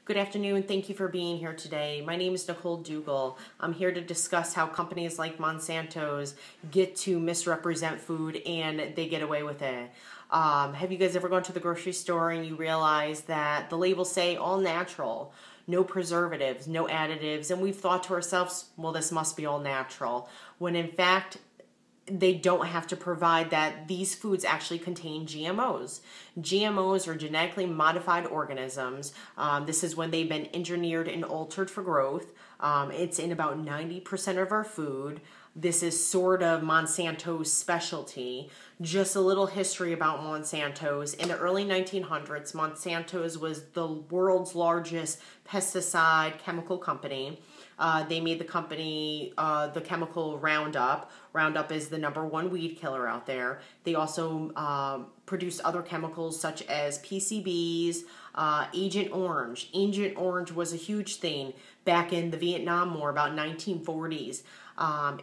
Good afternoon. Thank you for being here today. My name is Nicole Dougal. I'm here to discuss how companies like Monsanto's get to misrepresent food and they get away with it. Have you guys ever gone to the grocery store and you realize that the labels say all natural, no preservatives, no additives, and we've thought to ourselves, well, this must be all natural, when in fact, they don't have to provide that. These foods actually contain GMOs. GMOs are genetically modified organisms. This is when they've been engineered and altered for growth. It's in about 90% of our food. This is sort of Monsanto's specialty. Just a little history about Monsanto's. In the early 1900s, Monsanto's was the world's largest pesticide chemical company. They made the company, the chemical Roundup. Roundup is the #1 weed killer out there. They also produced other chemicals such as PCBs, Agent Orange. Agent Orange was a huge thing back in the Vietnam War, about 1940s.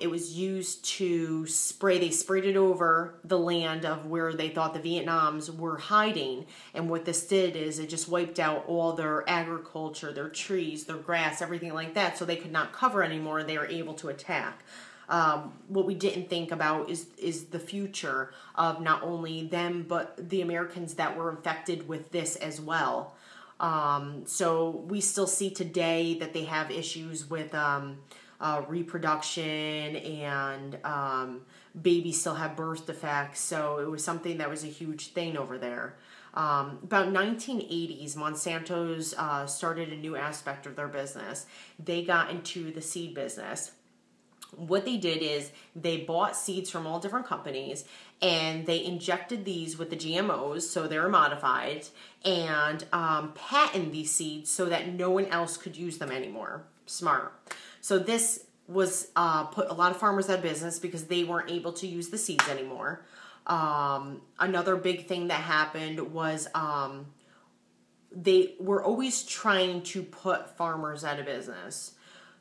It was used to spray, they sprayed it over the land of where they thought the Vietnams were hiding. And what this did is it just wiped out all their agriculture, their trees, their grass, everything like that. So they could not cover anymore and they were able to attack. What we didn't think about is the future of not only them, but the Americans that were infected with this as well. So we still see today that they have issues with reproduction and babies still have birth defects. So it was something that was a huge thing over there. About 1980s, Monsanto's started a new aspect of their business. They got into the seed business. What they did is they bought seeds from all different companies and they injected these with the GMOs, so they're modified, and patented these seeds so that no one else could use them anymore. Smart. So this was put a lot of farmers out of business because they weren't able to use the seeds anymore. Another big thing that happened was they were always trying to put farmers out of business.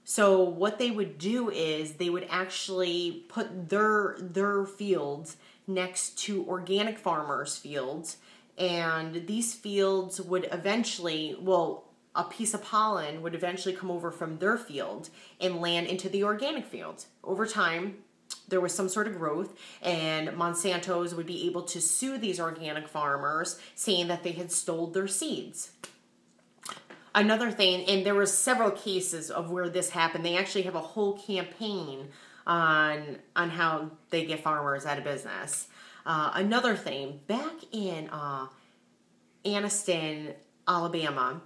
So what they would do is they would actually put their fields next to organic farmers' fields, and these fields would eventually, well, a piece of pollen would eventually come over from their field and land into the organic field. Over time, there was some sort of growth, and Monsanto's would be able to sue these organic farmers, saying that they had stole their seeds. Another thing, and there were several cases of where this happened. They actually have a whole campaign on how they get farmers out of business. Another thing, back in Anniston, Alabama,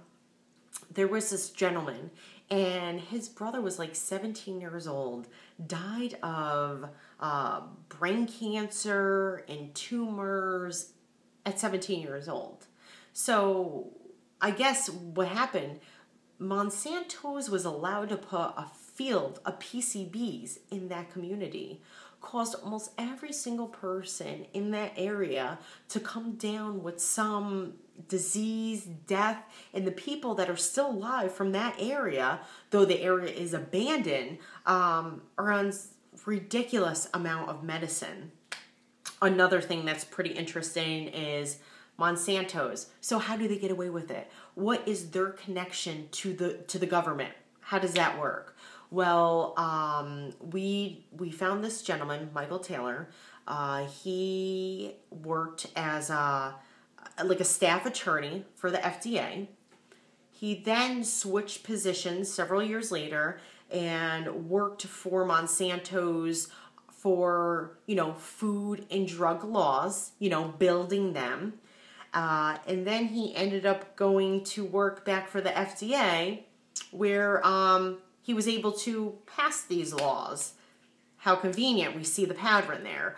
there was this gentleman, and his brother was like 17 years old, died of brain cancer and tumors at 17 years old. So I guess what happened, Monsanto's was allowed to put a field of PCBs in that community, caused almost every single person in that area to come down with some disease, death, and the people that are still alive from that area, though the area is abandoned, are on ridiculous amount of medicine. Another thing that's pretty interesting is Monsanto's. So how do they get away with it? What is their connection to the government? How does that work? Well, we found this gentleman, Michael Taylor. He worked as a staff attorney for the FDA. He then switched positions several years later and worked for Monsanto's for, food and drug laws, building them. And then he ended up going to work back for the FDA where he was able to pass these laws. How convenient. We see the pattern there.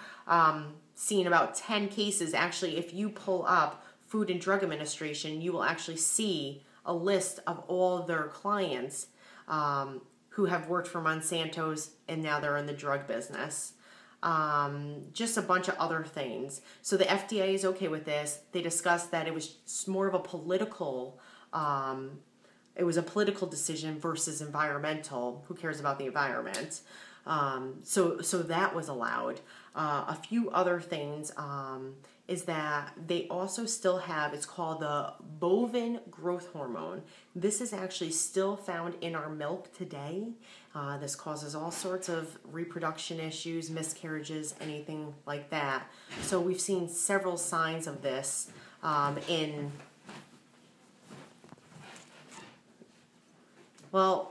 Seeing about 10 cases. Actually, if you pull up Food and Drug Administration, you will actually see a list of all their clients who have worked for Monsanto's and now they're in the drug business. Just a bunch of other things. So the FDA is okay with this. They discussed that it was more of a political, it was a political decision versus environmental. Who cares about the environment? So that was allowed. A few other things is that they also still have, it's called the bovine growth hormone. This is actually still found in our milk today. This causes all sorts of reproduction issues, miscarriages, anything like that. So we've seen several signs of this in, well,